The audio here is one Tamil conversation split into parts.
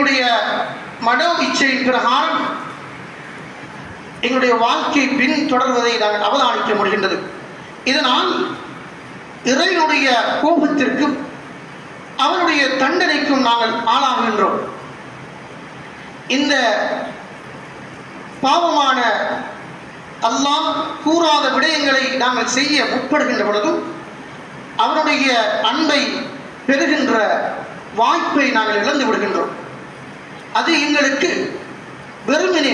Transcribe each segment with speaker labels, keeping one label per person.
Speaker 1: எங்களுடைய மனோ இச்சையின் பிரகாரம் எங்களுடைய வாழ்க்கை பின் தொடர்வதை நாங்கள் அவதானிக்க முடிகின்றது. இதனால் இறைவனுடைய கோபத்திற்கும் அவனுடைய தண்டனைக்கும் நாங்கள் ஆளாகின்றோம். இந்த பாவமான அல்லாஹ் கூறாத விடயங்களை நாங்கள் செய்ய முற்படுகின்ற பொழுதும் அவனுடைய அன்பை பெறுகின்ற வாய்ப்பை நாங்கள் இழந்து விடுகின்றோம். அது எங்களுக்கு வெறுமனே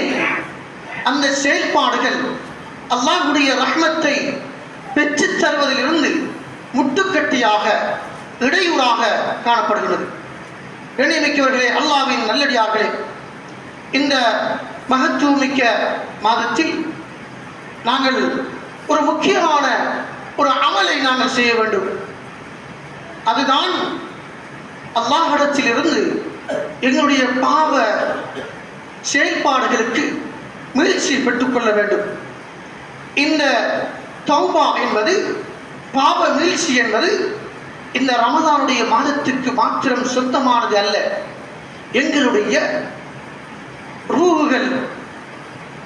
Speaker 1: அந்த செயல்பாடுகள் அல்லாஹ்வுடைய ரஹ்மத்தை பெற்றுத் தருவதிலிருந்து முட்டுக்கட்டியாக இடையூறாக காணப்படுகிறது. கண்ணியமிக்கவர்களே, அல்லாஹ்வின் நல்லடியார்களே, இந்த மகத்துவமிக்க மாதத்தில் நாங்கள் ஒரு முக்கியமான ஒரு அமலை நாங்கள் செய்ய வேண்டும். அதுதான் அல்லாஹ்விடத்திலிருந்து எங்களுடைய பாவ செயல்பாடுகளுக்கு முயற்சி பெற்றுக்கொள்ள வேண்டும். இந்த தௌபா என்பது, பாவ மீழ்ச்சி என்பது இந்த ரமதானுடைய மாதத்துக்கு மாத்திரம் சொந்தமானது அல்ல. எங்களுடைய ரூஹுகள்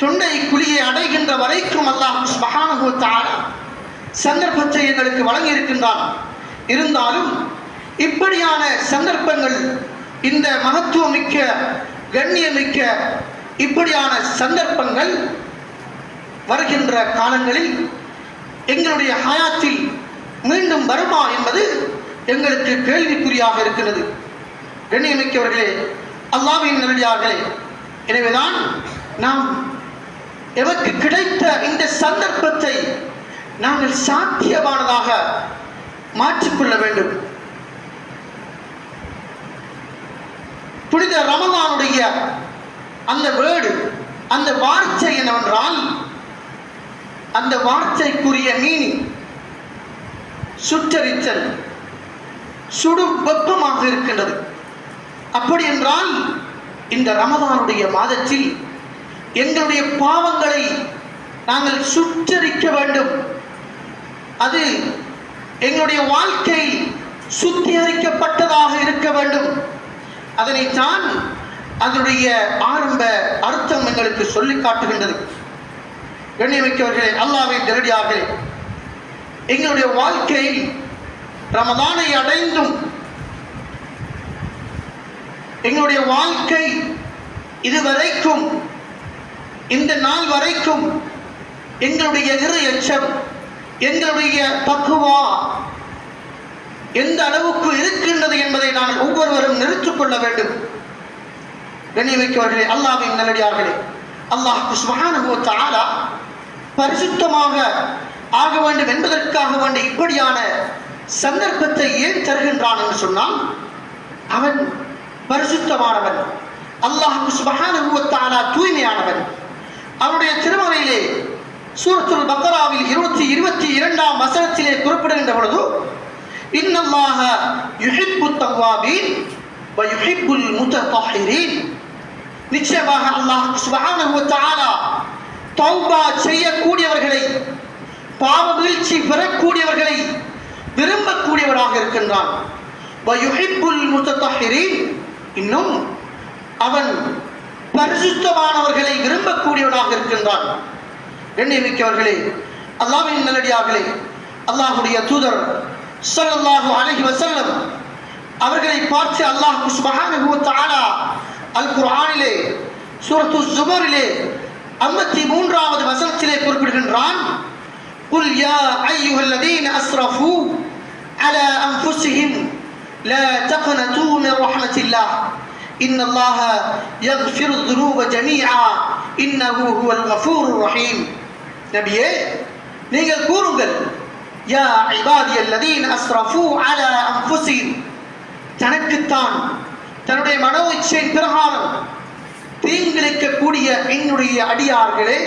Speaker 1: தொண்டை குழியை அடைகின்ற வரைக்கும் அல்லாஹ் சுப்ஹானஹு வ தஆலா சந்தர்ப்பத்தை எங்களுக்கு வழங்கி இருக்கின்றான். இருந்தாலும் இப்படியான சந்தர்ப்பங்கள், இந்த மகத்துவமிக்க கண்ணியமிக்க இப்படியான சந்தர்ப்பங்கள் வருகின்ற காலங்களில் எங்களுடைய ஹயாத்தில் மீண்டும் வருமா என்பது எங்களுக்கு கேள்விக்குறியாக இருக்கிறது. கண்ணியமிக்கவர்களே, அல்லாஹ்வின் நல்லடியார்களே, எனவேதான் நாம் எமக்கு கிடைத்த இந்த சந்தர்ப்பத்தை நாங்கள் சாத்தியமானதாக மாற்றிக்கொள்ள வேண்டும். புனித ரமலானுடைய அந்த வேர்டு, அந்த வார்த்தை என்னவென்றால், அந்த வார்த்தைக்குரிய மீனிங் சுற்றறித்தல், சுடும் வெப்பமாக இருக்கின்றது. அப்படி என்றால் இந்த ரமதானுடைய மாதத்தில் எங்களுடைய பாவங்களை நாங்கள் சுற்றறிக்க வேண்டும். அது எங்களுடைய வாழ்க்கை சுத்திகரிக்கப்பட்டதாக இருக்க வேண்டும். அதனைத்தான் அதனுடைய ஆரம்ப அர்த்தம் எங்களுக்கு சொல்லி காட்டுகின்றது. கண்ணியமிக்கவர்களே, அல்லாஹ்வின் நல்லடியார்களே, எங்களுடைய வாழ்க்கையில் ரமதானை அடைந்தும் எங்களுடைய வாழ்க்கை இதுவரைக்கும், இந்த நாள் வரைக்கும் எங்களுடைய இறை அச்சம், எங்களுடைய தக்வா எந்த அளவுக்கு இருக்கின்றது என்பதை நாங்கள் ஒவ்வொருவரும் நிறுத்திக் கொள்ள வேண்டும். கண்ணியமிக்கவர்களே, அல்லாஹ்வின் நல்லடியார்களே, அல்லாஹ் சுப்ஹானஹு வ தஆலா பரிசுத்தமாக ஆக வேண்டும் என்பதற்காக வேண்டி இப்படியான சந்தர்ப்பத்தை ஏன் தருகின்றான் என்று சொன்னால், அவன் பரிசுத்தமானவன். அல்லாஹ் சுப்ஹானஹு வ தஆலா தூய்மையானவன். அவனுடைய திருமறையிலே சூரத்துல் பக்ராவில் 22ஆம் வசனத்திலே குறிப்பிடுகின்ற பொழுது, இன்னல்லாஹ யுஹிப்புத் தவ்வாபீன் வ யுஹிப்புல் முத்தஹிரீன், நிச்சயமாக அல்லாஹ் சுப்ஹானஹு வ தஆலா தௌபா செய்யக்கூடியவர்களை, பாவ வீழ்ச்சி பெறக்கூடியவர்களை விரும்பக்கூடியவராக இருக்கின்றான். வ யுஹிப்புல் முத்தஹிரீன், இன்னும் அவன் பரிசுத்தமானவர்களை விரும்பக்கூடியவனாக இருக்கின்றான். கண்ணியமிக்கவர்களே, அல்லாஹ்வின் நல்லடியார்களே, அல்லாஹ்வுடைய தூதர் ஸல்லல்லாஹு அலைஹி வஸல்லம் அவர்களை பார்த்து அல்லாஹ் சுப்ஹானஹு வ தஆலா அல் குர்ஆனிலே சூரத்து ஸுமரிலே 53வது வசனத்திலே குறிப்பிடுகின்றான், குல் யா அய்யுஹல்லதீன அஸ்ரஃபூ அலா அன்ஃபுஸிஹிம் லா தக்னதூ மின் ரஹ்மத்தில்லாஹ் இன்னல்லாஹ யக்ஃபிரு ذுனூப ஜமீஆ இன்னஹு ஹுவல் கஃபூருர் ரஹீம். நபியே, நீங்கள் கூறுங்கள், யா இபாதியல்லதீன அஸ்ரஃபூ அலா அன்ஃபுஸிஹிம், தனக்குத்தான் தன்னுடைய மனோ இச்சையின் பிரகாரம் தீங்கிழைக்கக்கூடிய என்னுடைய அடியார்களே,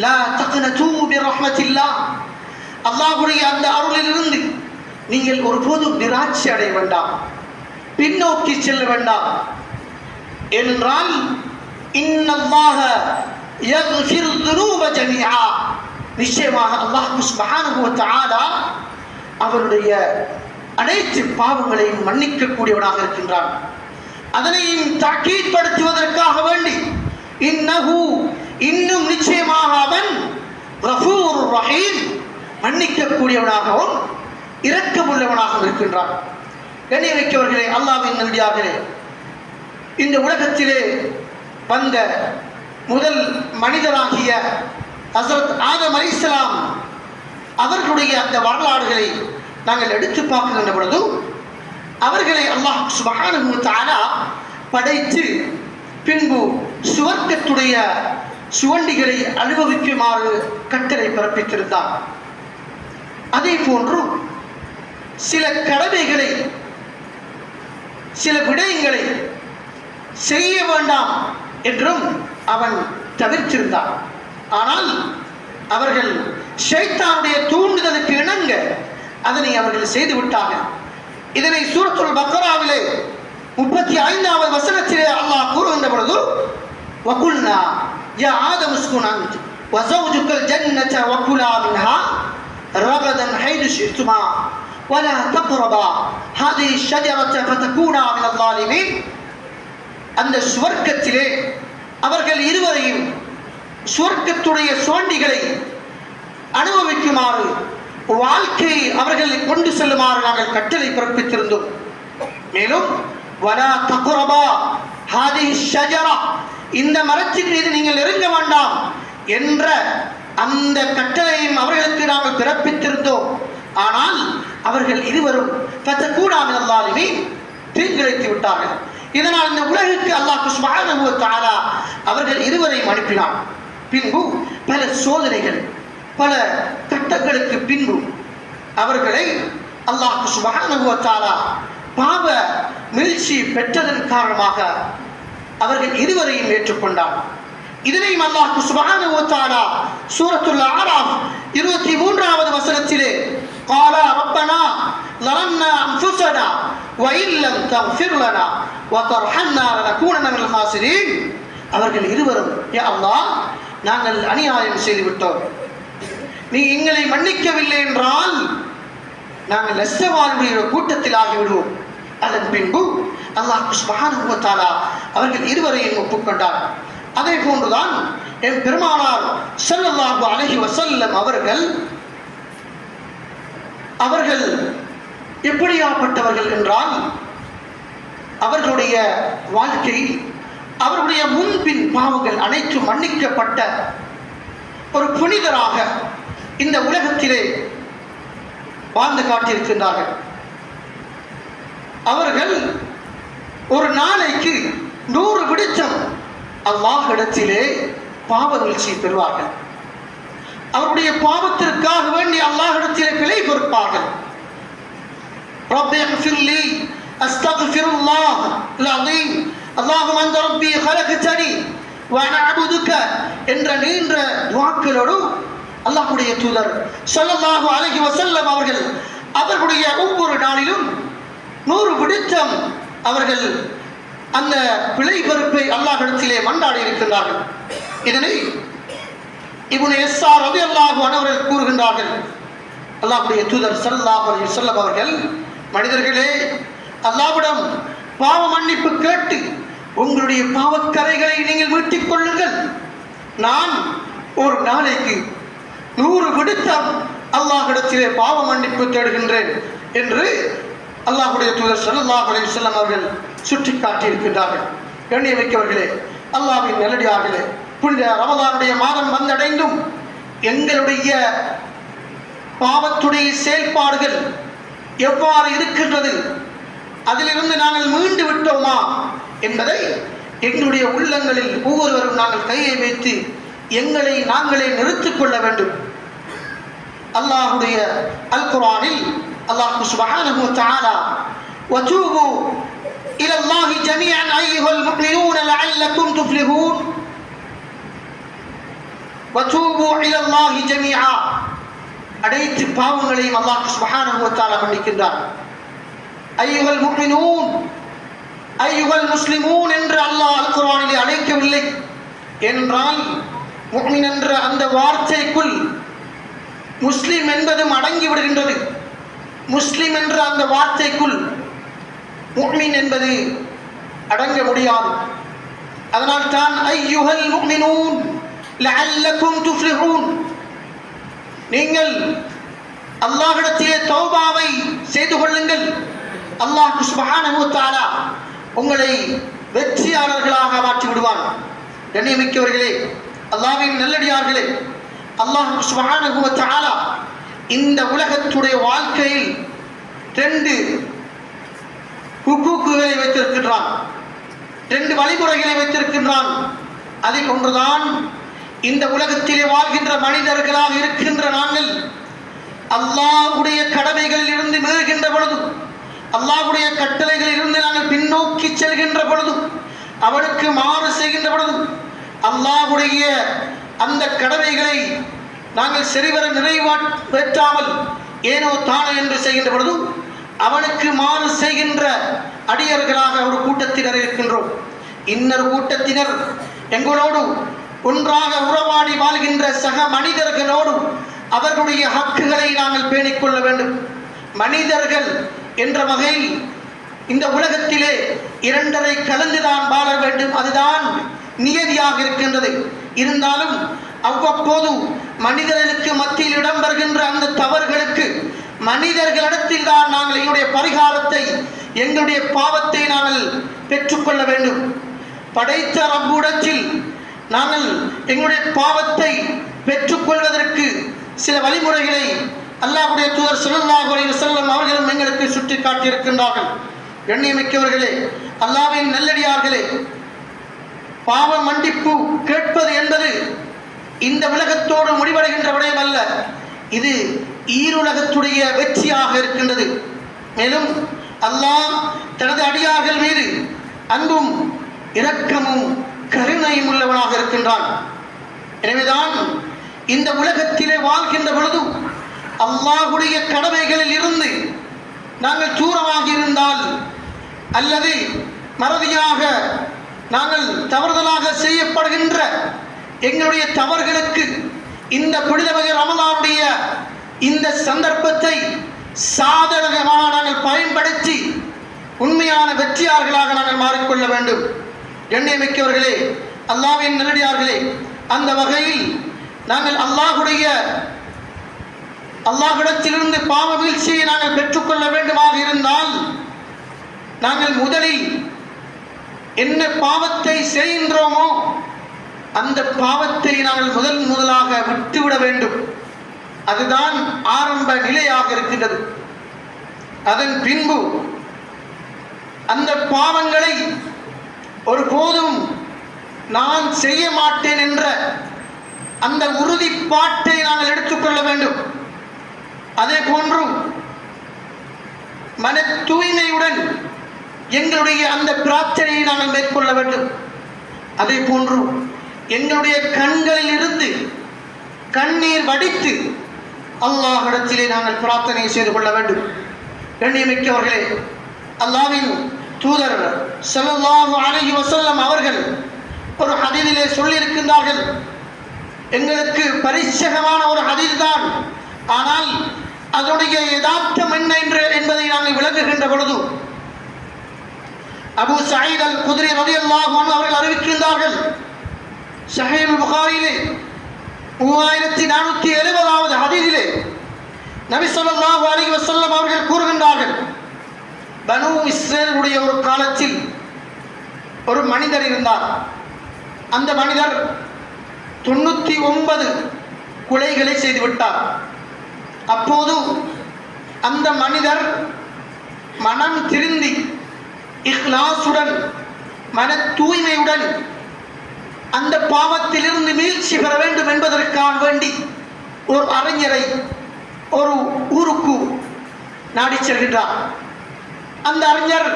Speaker 1: லா தக்னதூ மின் ரஹ்மத்தில்லாஹ், அல்லாஹ்வுடைய அந்த அருளிலிருந்து நீங்கள் ஒருபோதும் நிராட்சி அடைய வேண்டாம், பின்னோக்கி செல்ல வேண்டாம். ஏனென்றால் இன்னல்லாஹ யக்ஃபிரு ذுனூப ஜமீஆ, நிச்சயமாக அல்லாஹ் சுப்ஹானஹு வ தஆலா அவருடைய அனைத்து பாவங்களையும் மன்னிக்கக்கூடியவனாக இருக்கின்றான். அதனையும் தாக்கீத்படுத்துவதற்காக வேண்டி இன்னஹு இன்னும் நிச்சயமாக அவன் கஃபூர் ரஹீம் மன்னிக்கக்கூடியவனாகவும் இரக்கமுள்ளவனாகவும் இருக்கின்றான். கண்ணியமிக்கவர்களே, அல்லாஹ்வின் நல்லடியார்களே, இந்த உலகத்திலே வந்த முதல் மனிதராகிய ஹஸரத் ஆதம் அலைஹிஸ்ஸலாம் அவர்களுடைய அந்த வரலாறுகளை நாங்கள் எடுத்து பார்க்கின்ற பொழுது அவர்களை அல்லாஹ் சுப்ஹானஹு வ தஆலா படைத்து பின்பு சுவர்க்கத்துடைய சுவண்டிகளை அனுபவிக்குமாறு கட்டளை பிறப்பித்திருந்தார். அதே போன்று சில கடமைகளை சில விடயங்களை செய்ய வேண்டாம் என்றும் அவன் தவிர்த்திருந்தான். ஆனால் அவர்கள் ஷைத்தானுடைய தூண்டுதலுக்கு இணங்க அதனை அவர்கள் செய்து விட்டார்கள். இதனை சூரத்துல் பக்ராவிலே 35வது வசனத்திலே அல்லாஹ் கூறுகின்ற பொழுது வகுல்னா யா ஆதம் உஸ்குன் அன்த வஸௌஜுகல் ஜன்னத வகுலா மின்ஹா ரகதன் ஹைது ஷி'துமா வலா தக்ரபா ஹாதிஹி ஷஜரத ஃபதகூனா மினல் ஸாலிமீன். அந்த சுவர்க்கத்திலே அவர்கள் இருவரையும் சுவர்க்கத்துடைய சோண்டிகளை அனுபவிக்குமாறு வாழ்க்கையை அவர்களை கொண்டு செல்லுமாறு நாங்கள் கட்டளை பிறப்பித்திருந்தோம். மேலும் வலா தக்ரபா ஹாதிஹி ஷஜரா, இந்த மரத்தின் மீது நீங்கள் நெருங்க வேண்டாம் என்ற அந்த கட்டளையும் அவர்களுக்கு நாங்கள் பிறப்பித்திருந்தோம். ஆனால் அவர்கள் இருவரும் ஃபதகூனா மினல் ஸாலிமீன் தீங்கிழைத்து விட்டார்கள். இதனால் இந்த உலகுக்கு அல்லாஹ் சுப்ஹானஹு வ தஆலா அவர்கள் இருவரையும் அனுப்பினான். பின்பு பல சோதனைகள் பல கட்டங்களுக்கு பின்பு அவர்களை அல்லாஹ் சுப்ஹானஹு வ தஆலா பாவ மீழ்ச்சி பெற்றதன் காரணமாக அவர்கள் இருவரையும் ஏற்றுக்கொண்டார். இதனையும் அல்லாஹ் சுப்ஹானஹு வ தஆலா சூரத்துல் அஅராஃப் 23வது வசனத்திலே قال ربنا ظلمنا انفسنا وان لم تغفر لنا وترحمنا لنكونن من الخاسرين. அவர்கள் இருவரும் யா அல்லாஹ், நாங்கள் அநியாயம் செய்து விட்டோம், நீ எங்களை மன்னிக்கவில்லை என்றால் நாங்கள் நஷ்டவாளியுடைய கூட்டத்தில் ஆகிவிடுவோம். அதன் பின்பு அல்லாஹ் சுப்ஹானஹு வ தஆலா அவர்கள் இருவரையும் ஒப்புக்கொண்டார். அதே போன்றுதான் என் பெருமானார் ஸல்லல்லாஹு அலைஹி வஸல்லம் அவர்கள் எப்படியாப்பட்டவர்கள் என்றால் அவர்களுடைய வாழ்க்கை அவர்களுடைய முன்பின் பாவங்கள் அனைத்தும் மன்னிக்கப்பட்ட ஒரு புனிதராக இந்த உலகத்திலே வாழ்ந்து காட்டியிருக்கின்றார்கள். அவர்கள் ஒரு நாளைக்கு 100 விடுச்சம் அல்லாஹ்விடத்திலே பாவ வீழ்ச்சி பெறுவார்கள். அவருடைய பாவத்திற்காக வேண்டி அல்லாஹ்விடத்திலே பிழை பொறுப்பார்கள். ரப்பி இக்ஃபிர்லி அஸ்தக்ஃபிருல்லாஹ் அல்-அஸீம் அல்லாஹும்ம அன்த ரப்பி خلقتني وانا اعبدك என்ற நீண்ட துஆக்களோடு அல்லாஹ்வுடைய தூதர் ஸல்லல்லாஹு அலைஹி வஸல்லம் அவர்களுடைய ஒவ்வொரு நாளிலும் 100 விடுச்சம் அவர்கள் அந்த பிழை பொறுப்பை அல்லாஹ்விடத்திலே மன்றாடி இருக்கிறார்கள். இதனை இப்னு யஸ்ஸார் ரலியல்லாஹு அன்ஹு அவர்கள் கூறுகின்றார்கள், அல்லாஹ்வுடைய தூதர் ஸல்லல்லாஹு அலைஹி வஸல்லம் அவர்கள், மனிதர்களே, அல்லாஹ்விடம் பாவ மன்னிப்பு கேட்டு உங்களுடைய பாவக்கரைகளை நீங்கள் மீட்டிக் கொள்ளுங்கள். நான் ஒரு நாளைக்கு 100 விடுத்தம் அல்லாஹ்விடத்திலே பாவ மன்னிப்பு தேடுகின்றேன் என்று அல்லாஹ்வுடைய தூதர் ஸல்லல்லாஹு அலைஹி வஸல்லம் அவர்கள் சுட்டிக்காட்டி இருக்கின்றார்கள். கண்ணியமிக்கவர்களே, அல்லாஹ்வின் நல்லடியார்களே, புனித ரமலானுடைய மாதம் வந்தடைந்தும் எங்களுடைய பாவத்துடைய செயல்பாடுகள் எவ்வாறு இருக்கின்றது, அதிலிருந்து நாங்கள் மீண்டு விட்டோமா என்பதை எங்களுடைய உள்ளங்களில் ஒவ்வொருவரும் நாங்கள் கையை வைத்து எங்களை நாங்களே நிறுத்திக் கொள்ள வேண்டும். அல்லாஹ்வுடைய அல் குர்ஆனில் அல்லாஹ் சுப்ஹானஹு வ தஆலா வதூபு இலல்லாஹி ஜமீஅன் அய்யுஹல் முஃமினூன லஅல்லக்கும் துஃப்லிஹூன் வதூபு இலல்லாஹி ஜமீஆ, அனைத்து பாவங்களையும் அல்லாஹ் சுப்ஹானஹு வ தஆலா மன்னிக்கின்றார். அய்யுஹல் முஃமினூன் அய்யுஹல் முஸ்லிமூன் என்று அல்லாஹ் அல் குர்ஆனிலே அழைக்கவில்லை. ஏனென்றால் முஃமின் என்ற அந்த வார்த்தைக்குள் முஸ்லிம் என்பதும் அடங்கி விடுகின்றது. முஸ்லிம் என்ற அந்த வார்த்தைக்குள் முஃமின் என்பது அடங்க முடியாது. அதனால் தான் ஐயுஹல் முஃமினூன் லஅல்லகும் துஃப்லிஹூன், நீங்கள் அல்லாஹ்விடத்திலே தௌபாவை செய்து கொள்ளுங்கள், அல்லாஹ் சுப்ஹானஹு வ தஆலா உங்களை வெற்றியாளர்களாக மாற்றி விடுவான். கண்ணியமிக்கவர்களே, அல்லாஹ்வின் நல்லடியார்களே, அல்லாஹ் சுப்ஹானஹு வ தஆலா இந்த உலகத்துடைய வாழ்க்கையில் 2 ஹுக்கூக்குகளை வைத்திருக்கின்றான், 2 வழிமுறைகளை வைத்திருக்கின்றான். அதில் ஒன்றுதான் இந்த உலகத்திலே வாழ்கின்ற மனிதர்களாக இருக்கின்ற நாங்கள் அல்லாஹ்வுடைய கடமைகளில் இருந்து மீறுகின்ற பொழுது, அல்லாஹ்வுடைய கட்டளைகளில் இருந்து நாங்கள் பின்னோக்கி செல்கின்ற பொழுது, அவனுக்கு மாறு செய்கின்ற பொழுது, அல்லாஹ்வுடைய அந்த கடமைகளை நாங்கள் சரிவர நிறைவேற்றாமல் ஏனோ தானே என்று செய்கின்ற பொழுது அவனுக்கு மாறு செய்கின்ற அடியர்களாக ஒரு கூட்டத்தினர் இருக்கின்றோம். இன்னொரு கூட்டத்தினர் எங்களோடு ஒன்றாக உறவாடி வாழ்கின்ற சக மனிதர்களோடு அவர்களுடைய ஹக்குகளை நாங்கள் பேணிக்கொள்ள வேண்டும். மனிதர்கள் என்ற வகையில் இந்த உலகத்திலே 2 கலந்துதான் வாழ வேண்டும், அதுதான் நியதியாக இருக்கின்றது. இருந்தாலும் அவ்வப்போது மனிதர்களுக்கு மத்தியில் இடம்பெறுகின்ற அந்த தவறுகளுக்கு மனிதர்களிடத்தில் தான் நாங்கள் எங்களுடைய பரிகாரத்தை, எங்களுடைய பாவத்தை நாங்கள் பெற்றுக்கொள்ள வேண்டும். படைத்த ரப்புடத்தில் நாங்கள் எங்களுடைய பாவத்தை பெற்றுக்கொள்வதற்கு சில வழிமுறைகளை அல்லாஹ்வுடைய தூதர் ஸல்லல்லாஹு அலைஹி வஸல்லம் அவர்களும் எங்களுக்கு சுட்டி காட்டியிருக்கின்றார்கள். கண்ணியமிக்கவர்களே, அல்லாஹ்வின் நல்லடியார்களே, பாவ மன்னிப்பு கேட்பது என்பது இந்த உலகத்தோடு முடிவடைகின்ற விடயம் அல்ல, இது ஈருலகத்துடைய வெற்றியாக இருக்கின்றது. மேலும் அல்லாஹ் தனது அடியார்கள் மீது அன்பும் இரக்கமும் கருணையும் உள்ளவனாக இருக்கின்றான். எனவேதான் இந்த உலகத்திலே வாழ்கின்ற பொழுது அல்லாஹ்வுடைய கடமைகளில் இருந்து நாங்கள் தூரமாக இருந்தால் அல்லது மறதியாக நாங்கள் தவறுதலாக செய்யப்படுகின்ற எங்களுடைய தவறுகளுக்கு இந்த புனிதமிகு ரமலானுடைய இந்த சந்தர்ப்பத்தை சாதகமாக நாங்கள் பயன்படுத்தி உண்மையான வெற்றியாளர்களாக நாங்கள் மாறிக்கொள்ள வேண்டும். கண்ணியமிக்கவர்களே, அல்லாஹ்வின் நல்லடியார்களே, அந்த வகையில் நாங்கள் அல்லாஹ்விடத்திலிருந்து பாவ வீழ்ச்சியை நாங்கள் பெற்றுக்கொள்ள வேண்டுமாக இருந்தால் நாங்கள் முதலில் என்ன பாவத்தை செய்கின்றோமோ அந்த பாவத்தை நாங்கள் முதலாக விட்டுவிட வேண்டும். அதுதான் ஆரம்ப நிலையாக இருக்கின்றது. அதன் பின்பு அந்த பாவங்களை ஒருபோதும் நான் செய்ய மாட்டேன் என்ற அந்த உறுதிப்பாட்டை நாங்கள் எடுத்துக்கொள்ள வேண்டும். அதே போன்று மன தூய்மையுடன் எங்களுடைய அந்த பிரார்த்தனையை நாங்கள் மேற்கொள்ள வேண்டும். அதே போன்று எங்களுடைய கண்களில் இருந்து கண்ணீர் வடித்து அல்லாஹ்விடத்திலே நாங்கள் பிரார்த்தனை செய்து கொள்ள வேண்டும். கண்ணியமிக்கவர்களே, அல்லாஹ்வின் தூதர் ஸல்லல்லாஹு அலைஹி வஸல்லம் அவர்கள் ஒரு ஹதீஸிலே சொல்லியிருக்கின்றார்கள். எங்களுக்கு பரிச்சயமான ஒரு ஹதீஸ் தான், ஆனால் அதனுடைய யதார்த்தம் என்ன என்பதை நாங்கள் விளங்குகின்ற பொழுது அபூ சயீத் அல் குத்ரி ரலியல்லாஹு அன்ஹு அவர்கள் அறிவிக்கின்றார்கள். ஸஹீஹ் புகாரியிலே 3470வது ஹதீஸிலே நபி ஸல்லல்லாஹு அலைஹி வஸல்லம் அவர்கள் கூறுகின்றார்கள், பனூ இஸ்ரேலுடைய ஒரு காலத்தில் ஒரு மனிதர் இருந்தார். அந்த மனிதர் 99 கொலைகளை செய்துவிட்டார். அப்போது அந்த மனிதர் மனம் திருந்தி இஹ்லாசுடன் மன தூய்மையுடன் அந்த பாவத்திலிருந்து மீழ்ச்சி பெற வேண்டும் என்பதற்காக வேண்டி ஒரு அறிஞரை ஒரு ஊருக்கு நாடி செல்கின்றார். அந்த அறிஞர்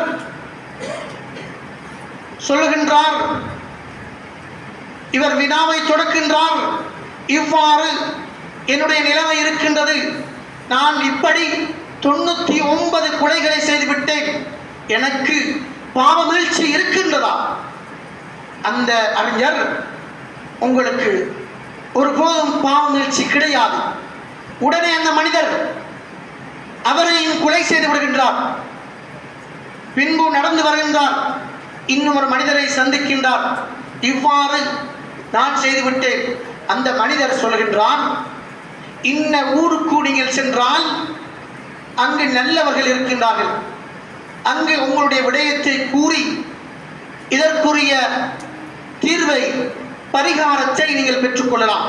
Speaker 1: சொல்லுகின்றார், இவர் வினாவை தொடக்கின்றார், இவ்வாறு என்னுடைய நிலைமை இருக்கின்றது, நான் இப்படி 99 கொலைகளை செய்துவிட்டேன், எனக்கு பாவ வீழ்ச்சி இருக்கின்றதா? அந்த அறிஞர், உங்களுக்கு ஒருபோதும் பாவ வீழ்ச்சி கிடையாது. உடனே அந்த மனிதர் அவரையும் கொலை செய்து விடுகின்றார். பின்பு நடந்து வருகின்றார். இன்னும் ஒரு மனிதரை சந்திக்கின்றார். இவ்வாறு நான் செய்துவிட்டேன். அந்த மனிதர் சொல்கின்றான், இன்ன ஊருக்கு நீங்கள் சென்றால் அங்கு நல்லவர்கள் இருக்கின்றார்கள், அங்கு உங்களுடைய விடயத்தை கூறி இதற்குரிய தீர்வை பரிகாரத்தை நீங்கள் பெற்றுக்கொள்ளலாம்.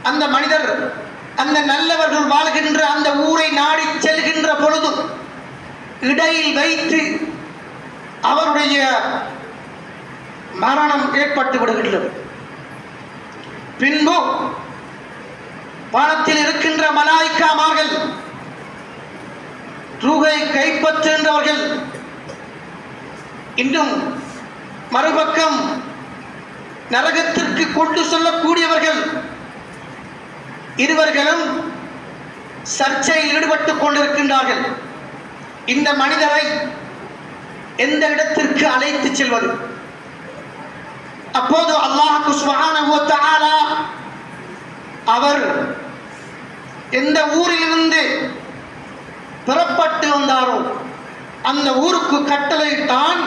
Speaker 1: அந்த மனிதர் அந்த நல்லவர்கள் வாழ்கின்ற அந்த ஊரை நாடி செல்கின்ற பொழுது இடையில் வைத்து அவருடைய மரணம் ஏற்பட்டு விடுகின்றது. பின்பு வானத்தில் இருக்கின்ற மலாய்க்காமார்கள் ரூகை கைப்பற்றுகின்றவர்கள், இன்னும் மறுபக்கம் நரகத்திற்கு கொண்டு செல்லக்கூடியவர்கள் இருவர்களும் சர்ச்சையில் ஈடுபட்டுக் கொண்டிருக்கின்றார்கள். இந்த மனிதரை எந்த இடத்திற்கு அழைத்து செல்வது? அப்போது அல்லாஹ் சுப்ஹானஹு வ தஆலா அவர் எந்த ஊரிலிருந்து புறப்பட்டு வந்தாரோ அந்த ஊருக்கு கட்டளையிட்டான்,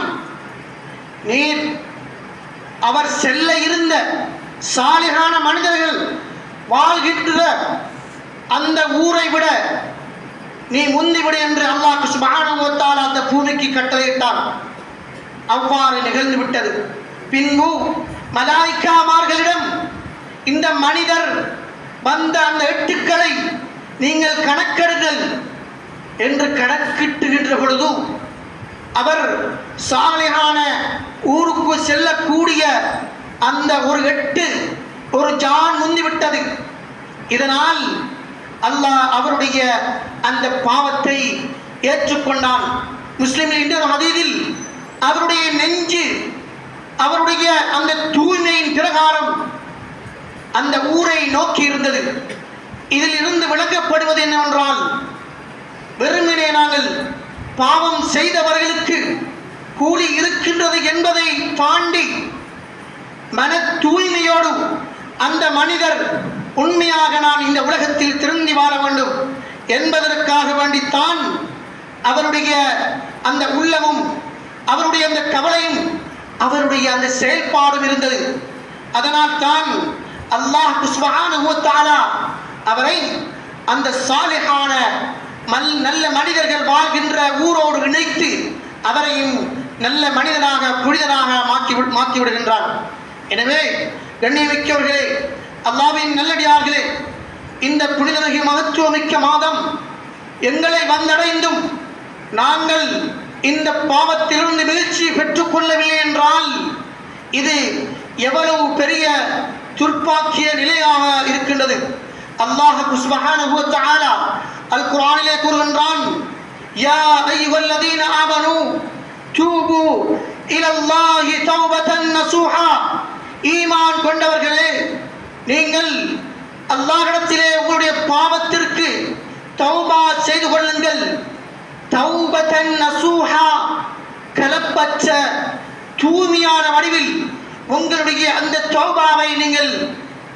Speaker 1: நீர் அவர் செல்ல இருந்த சாலிகான மனிதர்கள் வாழ்கின்ற அந்த ஊரை விட நீ முந்திவிடு என்று அல்லாஹ் சுப்ஹானஹு வ தஆலா அந்த பூமிக்கு கட்டளையிட்டான். அவ்வாறு நிகழ்ந்து விட்டது. பின்பு மலாய்க்காமார்களிடம் இந்த மனிதர் வந்த அந்த எட்டுக்களை நீங்கள் கணக்கெடுங்கள் என்று கணக்கிட்டுகின்ற பொழுது அவர் சாலிகான ஊருக்கு செல்லக்கூடிய அந்த ஒரு எட்டு ஒரு ஜான் முந்திவிட்டது. இதனால் அல்லாஹ் அவருடைய அந்த பாவத்தை ஏற்றுக்கொண்டான். முஸ்லிமில் இன்னொரு ஹதீஸில் அவருடைய நெஞ்சு அவருடைய அந்த தூய்மையின் பிரகாரம் அந்த ஊரை நோக்கி இருந்தது. இதில் இருந்து விளங்கப்படுவது என்னவென்றால், வெறுமனே நாங்கள் பாவம் செய்தவர்களுக்கு கூலி இருக்கின்றது என்பதை தாண்டி மன தூய்மையோடு அந்த மனிதர் உண்மையாக நான் இந்த உலகத்தில் திருந்தி வாழ வேண்டும் என்பதற்காக வேண்டித்தான் அவருடைய அந்த உள்ளமும் அவருடைய அந்த கவலையும் அவருடைய அந்த செயல்பாடும் இருந்தது. அதனால் தான் அல்லாஹ் சுப்ஹானஹு வ தஆலா அவரை அந்த சாலிஹான நல்ல மனிதர்கள் வாழ்கின்ற ஊரோடு இணைத்து அவரையும் நல்ல மனிதனாக புனிதனாக மாற்றி விடுகின்றார். எனவே கண்ணியமிக்கவர்களே, அல்லாஹ்வின் நல்லடியார்களே, இந்த புனிதமிகு மகத்துவமிக்க மாதம் எங்களை வந்தடைந்தும் நாங்கள் இந்த பாவத்திலிருந்து வீழ்ச்சி பெற்றுக் கொள்ளவில்லை என்றால் இது எவ்வளவு பெரிய துர்ப்பாக்கிய நிலையாக இருக்கின்றது. அல்லாஹ் சுப்ஹானஹு வ தஆலா அல் குர்ஆனிலே கூறுகின்றான், யா அய்யுஹல்லதீன ஆமனூ தூபு இலல்லாஹி தௌபத்தன் நஸூஹா. ஈமான் கொண்டவர்களே, நீங்கள் அல்லாஹ்விடத்திலே உங்களுடைய பாவத்திற்கு தௌபா செய்து கொள்ளுங்கள். தௌபத்தன் நஸூஹா, கலப்பற்ற தூய்மையான வடிவில் உங்களுடைய அந்த தௌபாவை நீங்கள்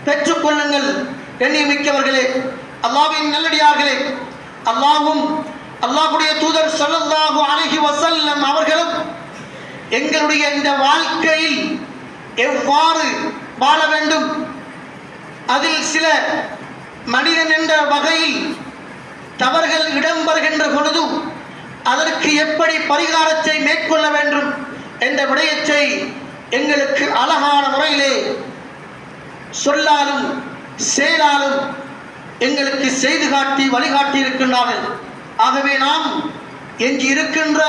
Speaker 1: பெற்றுக்கொள்ளுங்கள். கண்ணியமிக்கவர்களே, அல்லாஹ்வின் நல்லடியார்களே, அல்லாஹ்வும் அல்லாஹ்வுடைய தூதர் ஸல்லல்லாஹு அலைஹி வஸல்லம் அவர்களும் எங்களுடைய இந்த வாழ்க்கையில் எவ்வாறு வாழ வேண்டும், அதில் சில மனிதன் என்ற வகையில் தவறுகள் இடம்பெறுகின்ற பொழுது அதற்கு எப்படி பரிகாரத்தை மேற்கொள்ள வேண்டும் என்ற விடயத்தை எங்களுக்கு அழகான முறையிலே சொல்லாலும் செயலாலும் எங்களுக்கு செய்து காட்டி வழிகாட்டி இருக்கின்றார்கள். ஆகவே நாம் எஞ்சி இருக்கின்ற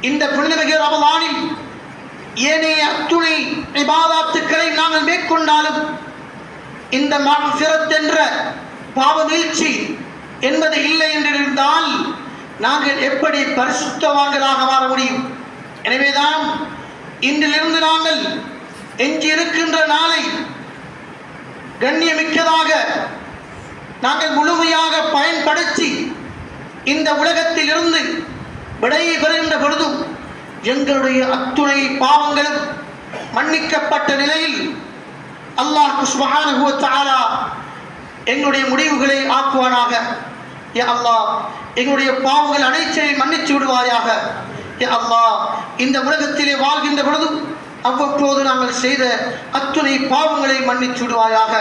Speaker 1: இந்த புனிதமிகு ரமலானில் ஏனைய அத்துணை இபாதத்துக்களை நாங்கள் மேற்கொண்டாலும் இந்த மஃபிரத் என்ற பாவ வீழ்ச்சி என்பது இல்லை என்றிருந்தால் நாங்கள் எப்படி பரிசுத்தவான்களாக மாற முடியும்? எனவேதான் இன்றிலிருந்து நாங்கள் எஞ்சி இருக்கின்ற நாளை கண்ணியமிக்கதாக நாங்கள் முழுமையாக பயன்படுத்தி இந்த உலகத்தில் இருந்து விடையை பெறுகின்ற பொழுதும் எங்களுடைய அத்துணை பாவங்களும் மன்னிக்கப்பட்ட நிலையில் அல்லாஹ் சுப்ஹானஹு வ தஆலா எங்களுடைய முடிவுகளை ஆக்குவானாக. யா அல்லாஹ், எங்களுடைய பாவங்கள் அனைத்தையும் மன்னித்து விடுவாயாக. யா அல்லாஹ், இந்த உலகத்திலே வாழ்கின்ற பொழுது அவ்வப்போது நாங்கள் செய்த அத்துணை பாவங்களை மன்னித்து விடுவாயாக.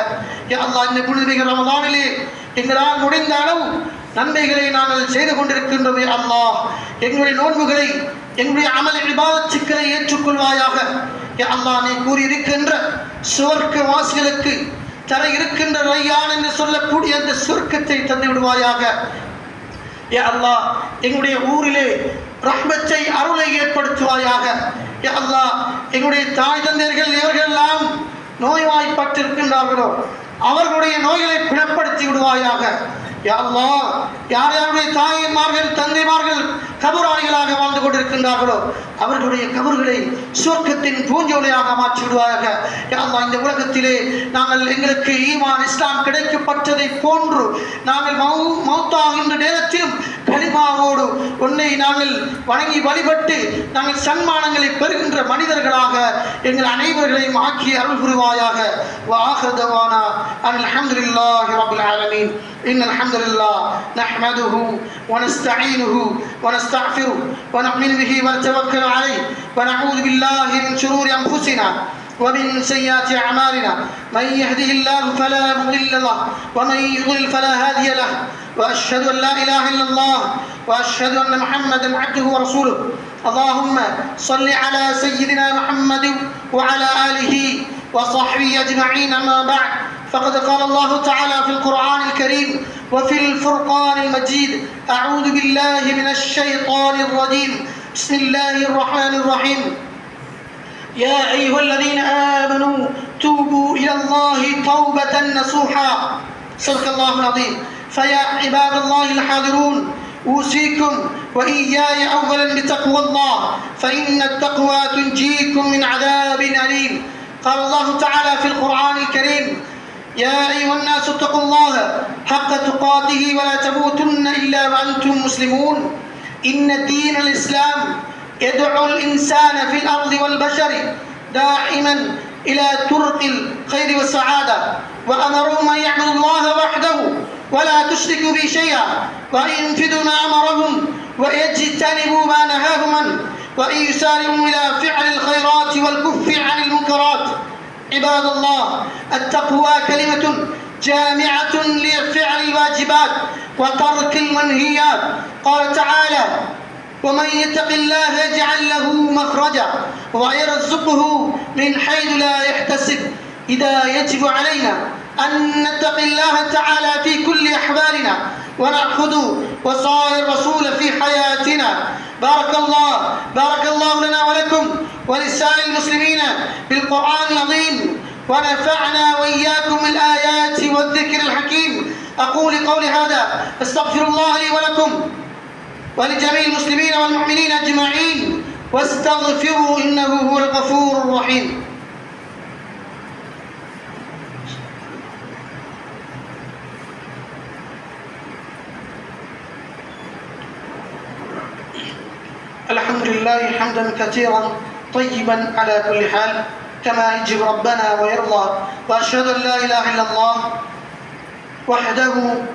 Speaker 1: யா அல்லாஹ், இந்த புனிதமிகு ரமதானிலே எங்களால் முடிந்த அளவு நன்மைகளை நாங்கள் செய்து கொண்டிருக்கின்றோம். யா அல்லாஹ், எங்களுடைய நோன்புகளை, எங்களுடைய அமல் இபாதத்துக்களை ஏற்றுக்கொள்வாயாக. யா அல்லாஹ், நீ கூறியிருக்கின்ற சுவர்க்க வாசிகளுக்கு தர இருக்கின்ற ரையான் என்று சொல்லக்கூடிய அந்த சுவர்க்கத்தை தந்து விடுவாயாக. யா அல்லாஹ், எங்களுடைய ஊரிலே ரஹ்மத்தை, அருளை ஏற்படுத்துவாயாக. யா அல்லாஹ், எங்களுடைய தாய் தந்தையர்கள் இவர்களெல்லாம் நோய்வாய்ப்பட்டிருக்கின்றார்களோ அவர்களுடைய நோய்களை குணப்படுத்தி விடுவாயாக. யா அல்லாஹ், யார் யாருடைய தாய்மார்கள் தந்தைமார்கள் கபராளிகளாக வாழ்ந்து கொண்டிருக்கின்றார்களோ அவர்களுடைய கபர்களை சுவர்க்கத்தின் பூஞ்சோலையாக மாற்றி விடுவாயாக. யா அல்லாஹ், இந்த உலகத்திலே நாங்கள் எங்களுக்கு ஈமான் இஸ்லாம் கிடைக்கப்பட்டதை போன்று நாங்கள் மௌத்தாகின்ற நேரத்திலும் கலிமாவோடு உன்னை நாங்கள் வணங்கி வழிபட்டு நாங்கள் சன்மானங்களை பெறுகின்ற மனிதர்களாக எங்கள் அனைவர்களையும் ஆக்கி அருள் புரிவாயாக. வஆகிரு தவானா அல்ஹம்துலில்லாஹி ரப்பில் ஆலமீன். இன்னல் ஹம்துலில்லாஹ் நஹ்மதுஹு வ நஸ்தஈனுஹு வ நஸ்தக்ஃபிருஹு வ நு'மினு பிஹி வ நதவக்கலு அலைஹி வ நஊது பில்லாஹி மின் ஷுரூரி அன்ஃபுஸினா ومن سيئات أعمالنا من يهده الله فلا مضل له ومن يضلل فلا هادي له وأشهد أن لا إله إلا الله وأشهد أن محمدا عبده ورسوله. اللهم صل على سيدنا محمد وعلى آله وصحبه أجمعين. أما بعد، فقد قال الله تعالى في القرآن الكريم وفي الفرقان المجيد: أعوذ بالله من الشيطان الرجيم. بسم الله الرحمن الرحيم. يا أيها الذين آمنوا توبوا إلى الله توبة نصوحا. صدق الله العظيم. فيا عباد الله الحاضرون، أوصيكم وإياي أولا بتقوى الله، فإن التقوى تنجيكم من عذاب أليم. قال الله تعالى في القرآن الكريم: يا أيها الناس اتقوا الله حق تقاته ولا تموتن إلا وأنتم مسلمون. إن دين الإسلام يدعو الإنسان في الأرض والبشر دائما إلى طرق الخير والسعادة، وأمرهم أن يعبدوا الله وحده ولا تشركوا به شيئا، وأن ينفذوا ما أمرهم ويجتنبوا ما نهاهم عنه، وأن يسارعوا إلى فعل الخيرات والكف عن المنكرات. عباد الله، التقوى كلمة جامعة لفعل الواجبات وترك المنهيات. قال تعالى: ومن يتق الله يجعل له مخرجا ويرزقه من حيث لا يحتسب. إذا يجب علينا أن نتقي الله تعالى في كل أحوالنا ونأخذ وصايا الرسول في حياتنا. بارك الله لنا ولكم ولسائر المسلمين بالقرآن العظيم، ونفعنا وإياكم الآيات والذكر الحكيم. أقول قولي هذا، أستغفر الله لي ولكم ولجميع المسلمين والمؤمنين أجمعين، واستغفروا إنه هو الغفور الرحيم. الحمد لله حمدا كثيرا طيبا على كل حال كما يجب ربنا ويرضى. وأشهد أن لا إله إلا الله وحده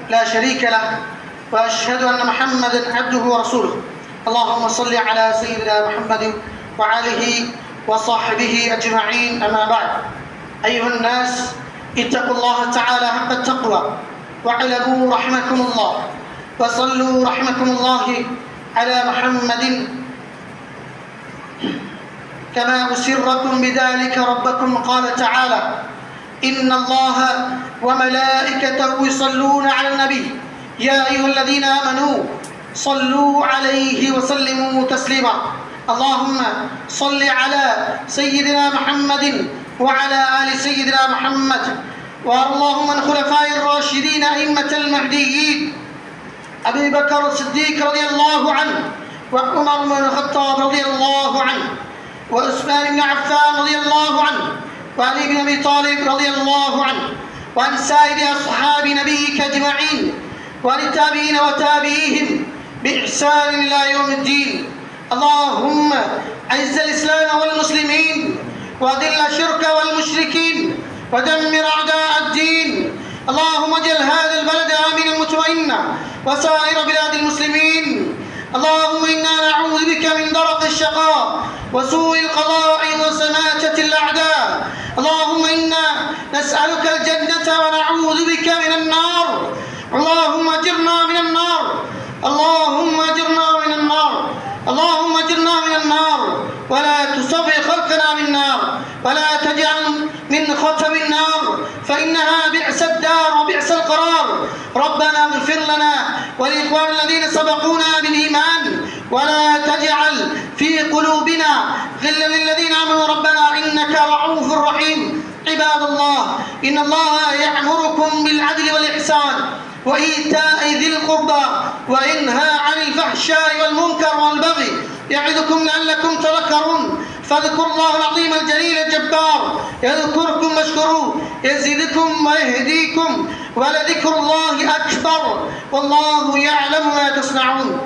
Speaker 1: لا شريك له، وأشهد أن محمدا عبده ورسوله. اللهم صل على سيدنا محمد وعليه وصحبه أجمعين. أما بعد، أيها الناس، اتقوا الله تعالى حق التقوى واعلموا رحمكم الله، وصلوا رحمكم الله على محمد كما أسركم بذلك ربكم. قال تعالى: إن الله وملائكته يصلون على النبي يا أيها الذين آمنوا صلوا عليه وسلموا تسليما. اللهم صل على سيدنا محمد وعلى آل سيدنا محمد، اللهم عن خلفاء الراشدين أئمة المهديين أبي بكر الصديق رضي الله عنه، وعمر بن الخطاب رضي الله عنه، وعثمان بن عفان رضي الله عنه، وعلي بن أبي طالب رضي الله عنه، وعن سائر أصحاب نبيك أجمعين، وعن التابعين وتابعيهم بإحسان إلى يوم الدين. اللهم أعز الإسلام والمسلمين، وأذل الشرك والمشركين، ودمر أعداء الدين. اللهم اجعل هذا البلد آمنا مطمئنا وسائر بلاد المسلمين. اللهم إنا نعوذ بك من درك الشقاء وسوء القضاء وسماتة الأعداء. اللهم إنا نسألك الجنة ونعوذ بك من النار. اللهم اجرنا من النار، اللهم اجرنا من النار، اللهم اجرنا من النار، ولا تسوي خلقنا بالنار، ولا تجعل من خطب النار فإنها بئس الدار وبئس القرار. ربنا اغفر لنا ولإخوان الذين سبقونا بالإيمان، ولا تجعل في قلوبنا غلا للذين آمنوا ربنا إنك رؤوف رحيم. عباد الله، إن الله يأمركم بالعدل والإحسان وإيتاء ذي القربى وينهى عن الفحشاء والمنكر والبغي يعظكم لعلكم تذكرون. فاذكروا الله العظيم الجليل الجبار يذكركم واشكروه يزدكم ويهديكم ولذكر الله أكبر والله يعلم ما تصنعون.